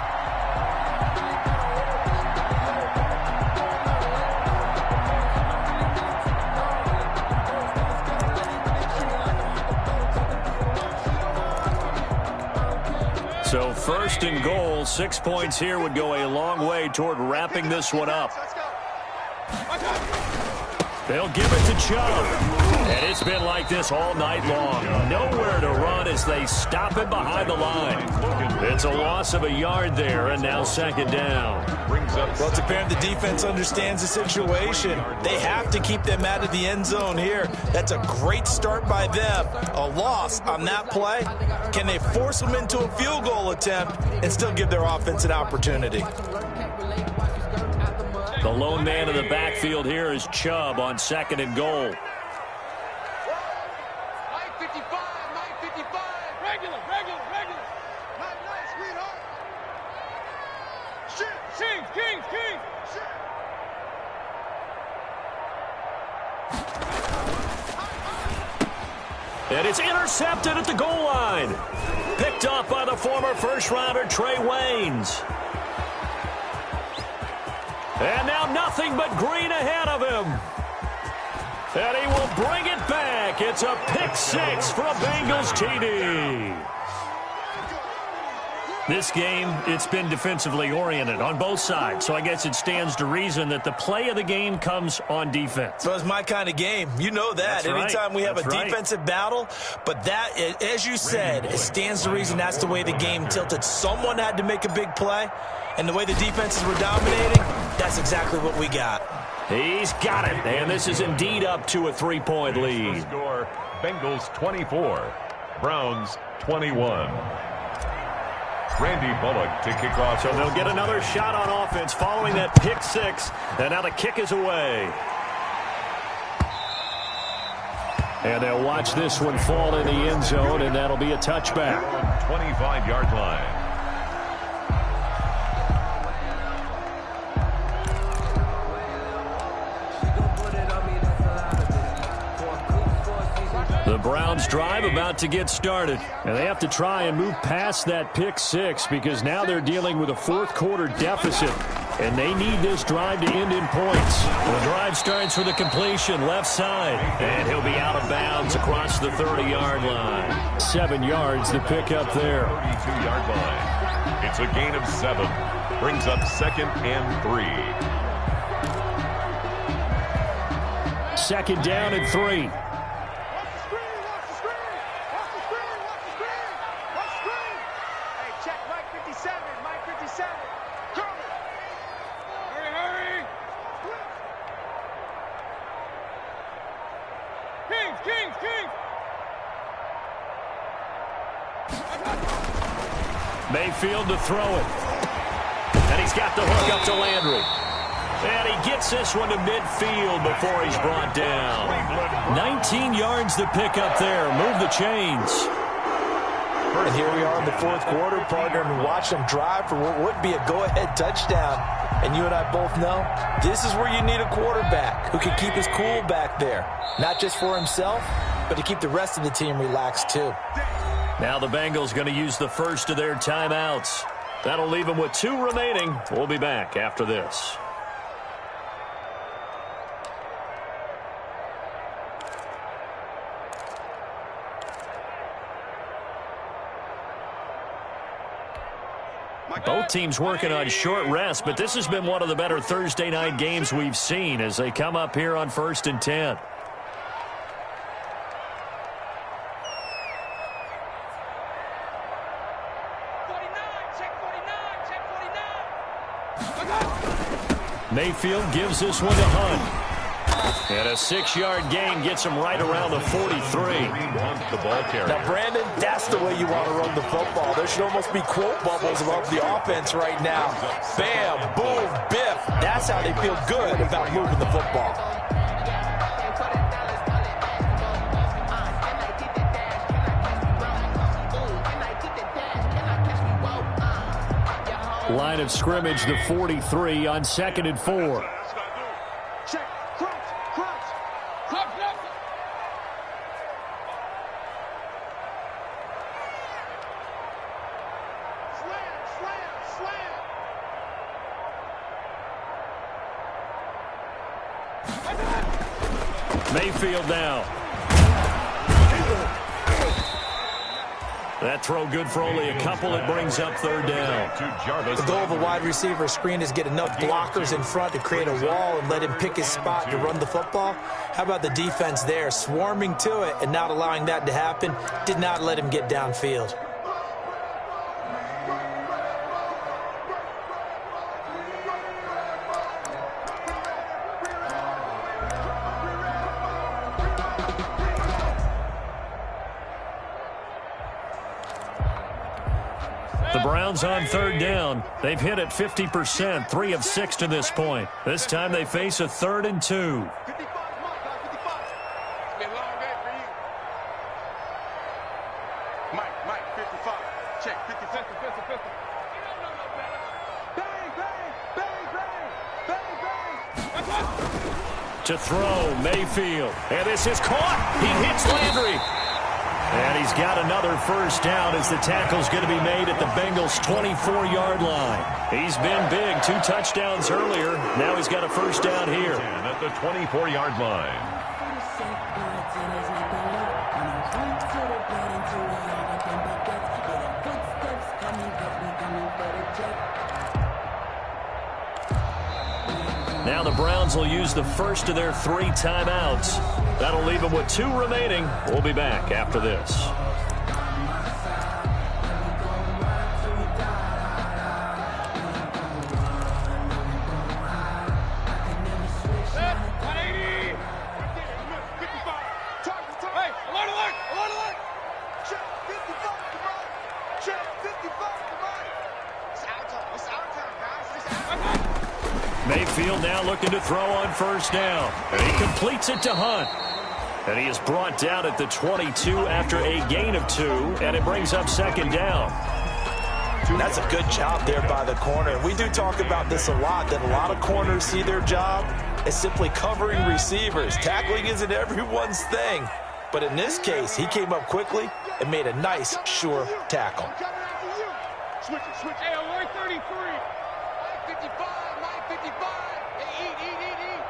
So first and goal, 6 points here would go a long way toward wrapping this one up. They'll give it to Chubb. And it's been like this all night long. Nowhere to run as they stop him behind the line. It's a loss of a yard there, and now second down. Well, it's apparent the defense understands the situation. They have to keep them out of the end zone here. That's a great start by them. A loss on that play. Can they force them into a field goal attempt and still give their offense an opportunity? The lone man in the backfield here is Chubb on second and goal. 955. Regular. Nice, sweetheart. King. And it's intercepted at the goal line. Picked up by the former first-rounder Trey Waynes. And now nothing but green ahead of him. And he will bring it back. It's a pick six for a Bengals TD. This game, it's been defensively oriented on both sides, so I guess it stands to reason that the play of the game comes on defense. So it's my kind of game. You know that. That's right. Anytime we have a defensive battle, but that, as you said, it stands to reason that's the way the game tilted. Someone had to make a big play, and the way the defenses were dominating, that's exactly what we got. He's got it, and this is indeed up to a 3-point lead. Score, Bengals 24, Browns 21. Randy Bullock to kick off. So they'll get another shot on offense following that pick six, and now the kick is away. And they'll watch this one fall in the end zone, and that'll be a touchback. 25-yard line. The Browns drive about to get started, and they have to try and move past that pick six because now they're dealing with a fourth-quarter deficit, and they need this drive to end in points. The drive starts with a completion left side, and he'll be out of bounds across the 30-yard line. 7 yards to pick up there. 32-yard line. It's a gain of 7. Brings up 2nd and 3. Second down and 3. Mayfield to throw it. And he's got the hook up to Landry. And he gets this one to midfield before he's brought down. 19 yards to pick up there. Move the chains. And here we are in the fourth quarter, partner, and watch them drive for what would be a go-ahead touchdown. And you and I both know this is where you need a quarterback who can keep his cool back there. Not just for himself, but to keep the rest of the team relaxed too. Now the Bengals going to use the first of their timeouts. That'll leave them with 2 remaining. We'll be back after this. Both teams working on short rest, but this has been one of the better Thursday night games we've seen as they come up here on 1st and 10. Mayfield gives this one to Hunt. And a 6-yard gain gets him right around the 43. The ball carrier. Now, Brandon, that's the way you want to run the football. There should almost be quote bubbles above the offense right now. Bam, boom, biff. That's how they feel good about moving the football. Line of scrimmage, the 43 on 2nd and 4. Check, crunch. Slam. Mayfield now. That throw good for only a couple. It brings up third down. The goal of a wide receiver screen is get enough blockers in front to create a wall and let him pick his spot to run the football. How about the defense there, swarming to it and not allowing that to happen? Did not let him get downfield. The Browns on third down. They've hit it 50%, 3 of 6 to this point. This time they face a 3rd and 2. 55, It's been a long day for you. Mike, 55. Check, 55. Pistol. You don't know no better. Bang, bang, bang, bang, bang. To throw, Mayfield. And this is caught. He hits Landry. And he's got another first down as the tackle's going to be made at the Bengals' 24-yard line. He's been big, 2 touchdowns earlier. Now he's got a first down here. At the 24-yard line. Now the Browns will use the first of their 3 timeouts. That'll leave them with 2 remaining. We'll be back after this. Mayfield now looking to throw on first down. And he completes it to Hunt. And he is brought down at the 22 after a gain of 2. And it brings up second down. That's a good job there by the corner. We do talk about this a lot, that a lot of corners see their job as simply covering receivers. Tackling isn't everyone's thing. But in this case, he came up quickly and made a nice, sure tackle. Switch. Hey, alert 33. 55. Hey, eat.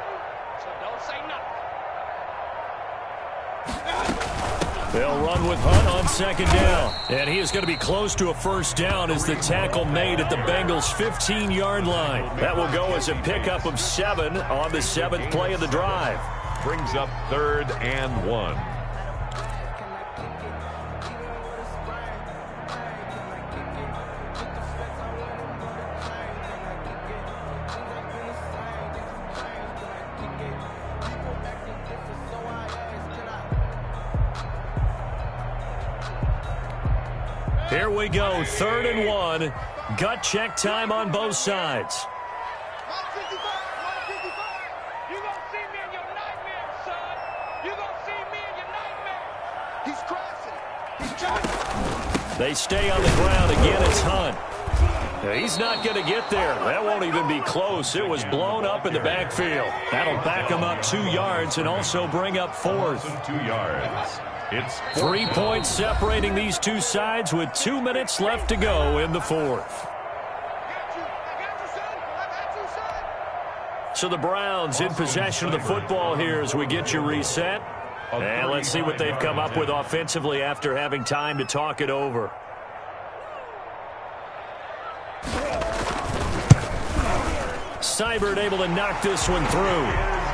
So don't say nothing. They'll run with Hunt on second down. And he is going to be close to a first down as the tackle made at the Bengals' 15-yard line. That will go as a pickup of 7 on the 7th play of the drive. Brings up 3rd and 1. Here we go, 3rd and 1. Gut check time on both sides. You're going to see me in your nightmare, son. You're going to see me in your nightmare. He's crashing. They stay on the ground. Again, it's Hunt. He's not going to get there. That won't even be close. It was blown up in the backfield. That'll back him up 2 yards and also bring up 4th. 2 yards. It's 3 points separating these two sides with 2 minutes left to go in the 4th. So the Browns in possession of the football here as we get you reset. And let's see what they've come up with offensively after having time to talk it over. Seibert able to knock this one through.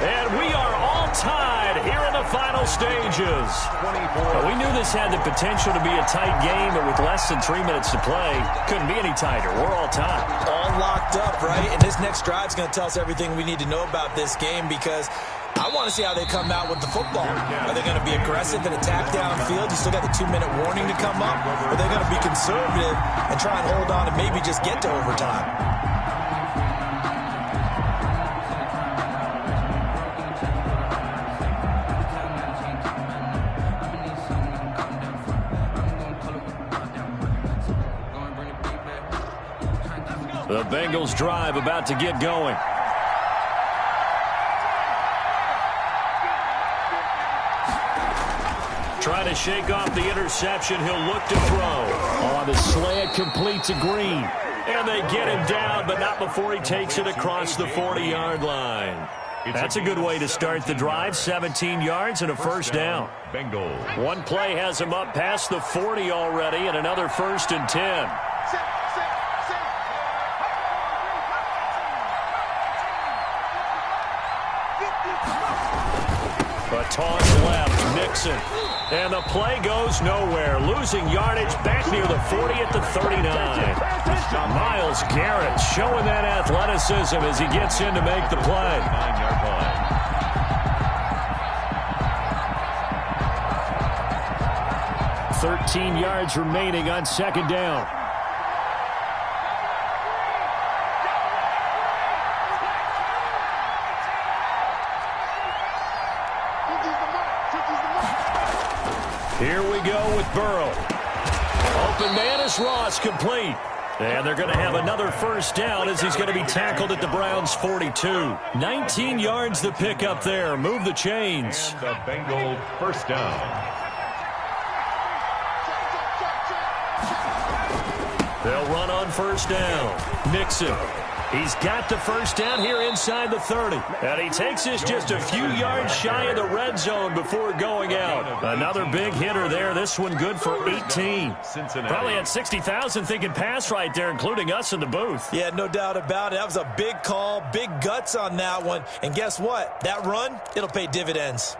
And we are all tied here in the final stages. We knew this had the potential to be a tight game, but with less than 3 minutes to play, couldn't be any tighter. We're all tied. All locked up, right? And this next drive is going to tell us everything we need to know about this game, because I want to see how they come out with the football. Are they going to be aggressive and attack downfield? You still got the 2-minute warning to come up? Or are they going to be conservative and try and hold on and maybe just get to overtime? The Bengals drive about to get going. Trying to shake off the interception. He'll look to throw. On the slant, complete to Green. And they get him down, but not before he takes it across the 40-yard line. That's a good way to start the drive. 17 yards and a first down. Bengals. One play has him up past the 40 already, and another 1st and 10. A toss left, Mixon. And the play goes nowhere. Losing yardage back near the 40 at the 39. Myles Garrett showing that athleticism as he gets in to make the play. 9-yard line. 13 yards remaining on 2nd down. Here we go with Burrow. Open man is Ross, complete. And they're going to have another first down as he's going to be tackled at the Browns' 42. 19 yards to pick up there. Move the chains. And the Bengal first down. They'll run on first down. Mixon. He's got the first down here inside the 30. And he takes this just a few yards shy of the red zone before going out. Another big hitter there. This one good for 18. Probably had 60,000 thinking pass right there, including us in the booth. Yeah, no doubt about it. That was a big call, big guts on that one. And guess what? That run, it'll pay dividends.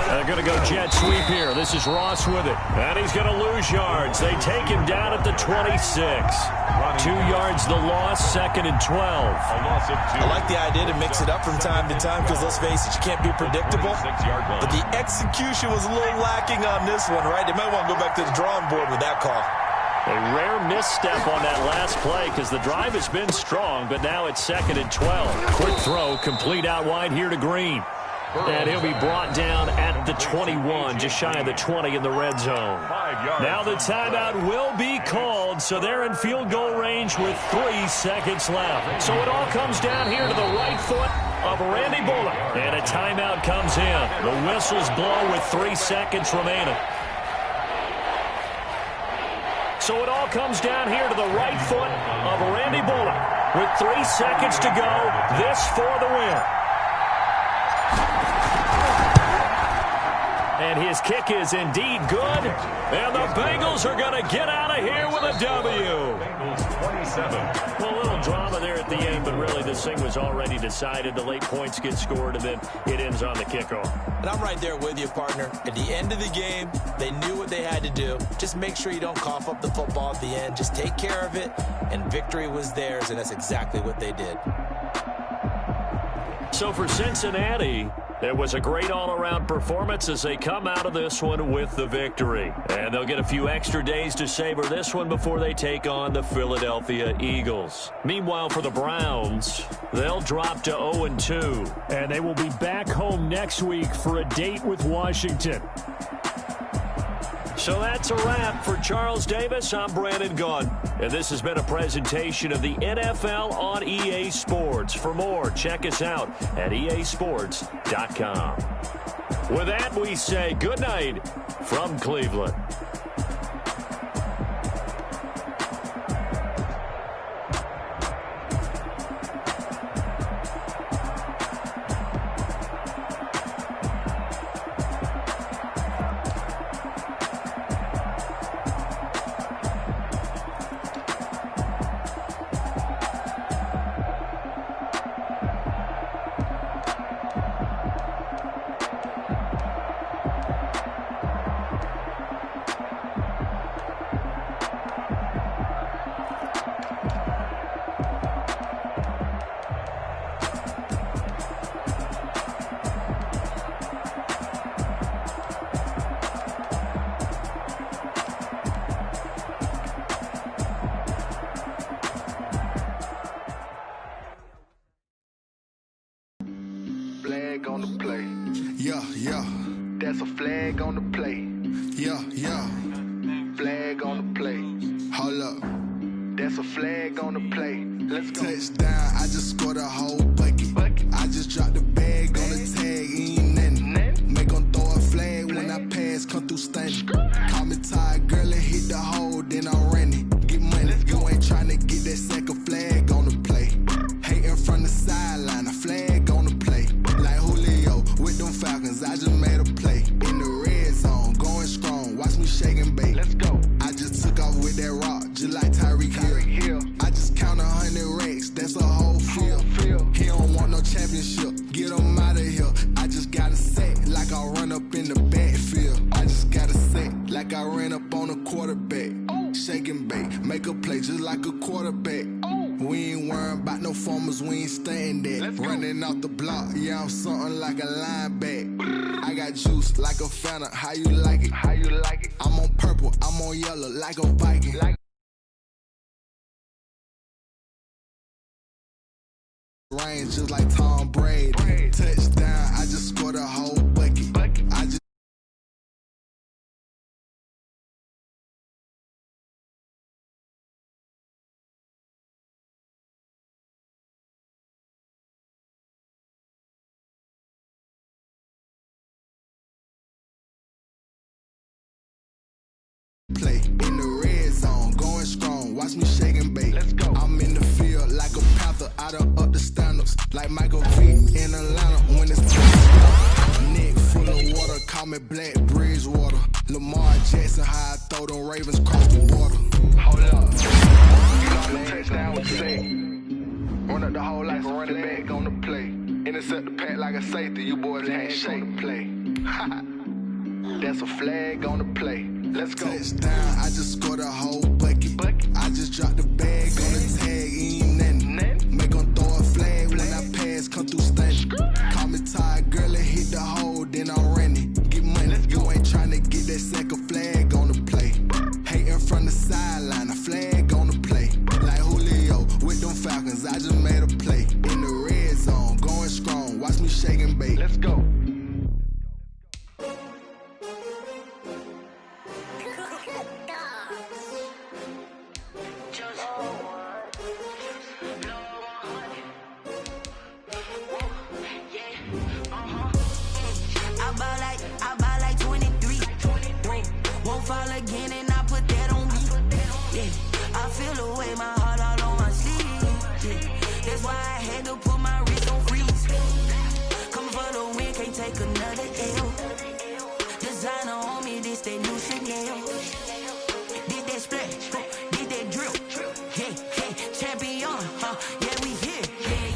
They're going to go jet sweep here. This is Ross with it. And he's going to lose yards. They take him down at the 26. 2 yards the loss, 2nd and 12. A loss of 2. I like the idea to mix it up from time to time because, let's face it, you can't be predictable. But the execution was a little lacking on this one, right? They might want to go back to the drawing board with that call. A rare misstep on that last play because the drive has been strong, but now it's 2nd and 12. Quick throw, complete out wide here to Green. And he'll be brought down at the 21, just shy of the 20 in the red zone. Now the timeout will be called, so they're in field goal range with 3 seconds left. So it all comes down here to the right foot of Randy Bullock. And a timeout comes in. The whistles blow with 3 seconds remaining. So it all comes down here to the right foot of Randy Bullock. With 3 seconds to go, this for the win. And his kick is indeed good. And the Bengals are going to get out of here with a W. Bengals 27. Well, a little drama there at the end, but really this thing was already decided. The late points get scored, and then it ends on the kickoff. And I'm right there with you, partner. At the end of the game, they knew what they had to do. Just make sure you don't cough up the football at the end. Just take care of it, and victory was theirs, and that's exactly what they did. So for Cincinnati, it was a great all-around performance as they come out of this one with the victory. And they'll get a few extra days to savor this one before they take on the Philadelphia Eagles. Meanwhile, for the Browns, they'll drop to 0-2. And they will be back home next week for a date with Washington. So that's a wrap. For Charles Davis, I'm Brandon Gaudin. And this has been a presentation of the NFL on EA Sports. For more, check us out at easports.com. With that, we say good night from Cleveland. Flag on the play. Yeah, yeah. That's a flag on the play. Yeah, yeah. Flag on the play. Hold up. That's a flag on the play. Let's go. Touchdown, I just scored a whole bucket. I just dropped the bag on the tag, ain't nothing. Make 'em throw a flag when I pass, come through stunning. Call me tired, girl, and hit the hole, then I'm running. Get money, you ain't tryna get that second flag on the play. Hating from the sideline, a flag on the play. Like Julio with them Falcons, I just made a play. In the red zone, going strong, watch me shake and bake. Let's go. I just took off with that rock, just like Tyreek Hill. I just count 100 racks, that's a whole field. He don't want no championship, get him out of here. I just got a set, like I run up in the backfield. I just got a set, like I ran up on a quarterback. Shake and bake, make a play just like a quarterback. We ain't worrying about no formers, we ain't staying there. Running off the block, yeah, I'm something like a linebacker. I got juice like a Fanta, how you like it? How you like it? I'm on purple, I'm on yellow, like a Viking. Range just like Tom Brady. Touchdown, I just scored a whole bucket. I just play in the red zone, going strong, watch me shake and bake. Let's go. I'm in the field like a panther, out of up the standards, like Michael Vick in Atlanta when it's time. Neck full of water, call me Black Bridgewater. Lamar Jackson, how I throw them Ravens cross the border. Hold up. You got the touchdown with safe. Run up the whole like a running back on the play. Intercept the pack like a safety. You boys can't shake the play. That's a flag on the play. Let's go. Touchdown, I just scored a whole bucket. I just dropped the bag on the tag, ain't nothing. Make 'em throw a flag when I pass, come through stunning. Call me tired, girl, and hit the hole, then I'm running. Get money, you ain't tryna get that second flag on the play. Hating from the sideline, a flag on the play. Like Julio with them Falcons, I just made a play. In the red zone, going strong, watch me shake and bake. Let's go. I buy like 23. Won't fall again and I put that on me. Yeah, I feel away my heart all on my sleeve. Yeah, that's why I had to put my wrist on freeze. Coming for the win, can't take another L. Designer on me, this that new Chanel. Did that splash, did that drill. Yeah, champion, yeah, we here.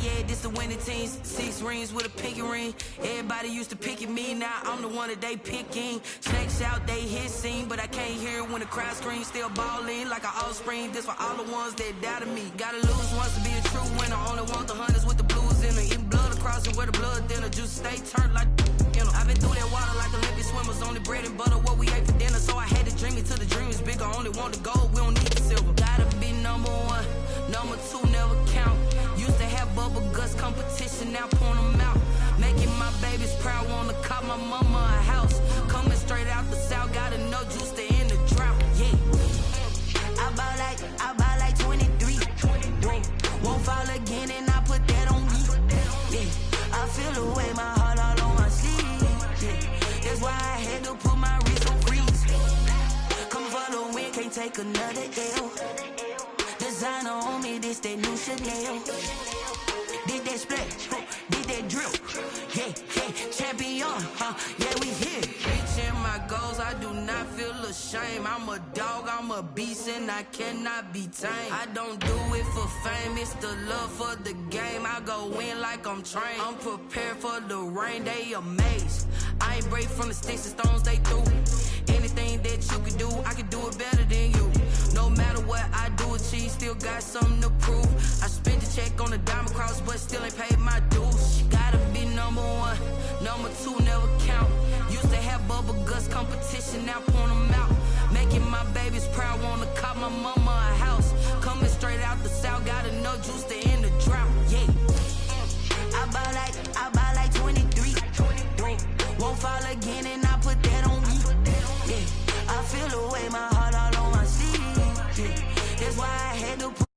Yeah, this the winning teams. 6 rings with a pinky ring. Everybody used to pick at me, now I'm the one that they picking. Snakes out, they hissing, but I can't hear when the crowd screams. Still balling like an offspring. This for all the ones that doubted me. Gotta lose once to be a true winner. Only want the hunters with the blues in it. Eating blood across it where the blood thinner. Juice stay turned like you know. I've been through that water like Olympic swimmers. Only bread and butter what we ate for dinner. So I had to dream it till the dream is bigger. Only want the gold, we don't need the silver. Gotta be number 1, number 2 never count. Used to have bubble guts competition, now point them out. Making my babies proud, wanna cop my mama a house. Coming straight out the south, gotta know juice to end the drought. Yeah, I buy like 23. Won't fall again and I put that on me. Yeah, I feel away my heart all on my sleeve. Yeah, that's why I had to put my wrist on freeze. Coming for the win, can't take another L. Designer on me, this that new Chanel. Did that splash, did that drill. Yeah, champion, yeah, we here. Reaching my goals, I do not feel ashamed. I'm a dog, I'm a beast, and I cannot be tamed. I don't do it for fame, it's the love for the game. I go in like I'm trained. I'm prepared for the rain, they amazed. I ain't break from the sticks and stones they threw. Anything that you can do, I can do it better than you. No matter what I do, achieve, still got something to prove. I spent the check on the diamond cross, but still ain't paid my dues. Gotta be number 1, number 2 never count. Used to have bubble guts competition, now point them out. Making my babies proud, wanna cop my mama a house. Coming straight out the south, gotta know juice to end the drought. Yeah, I buy like 23. Won't fall again and I put that on me. Yeah, I feel away my heart all on my sleeve. Yeah, that's why I had to put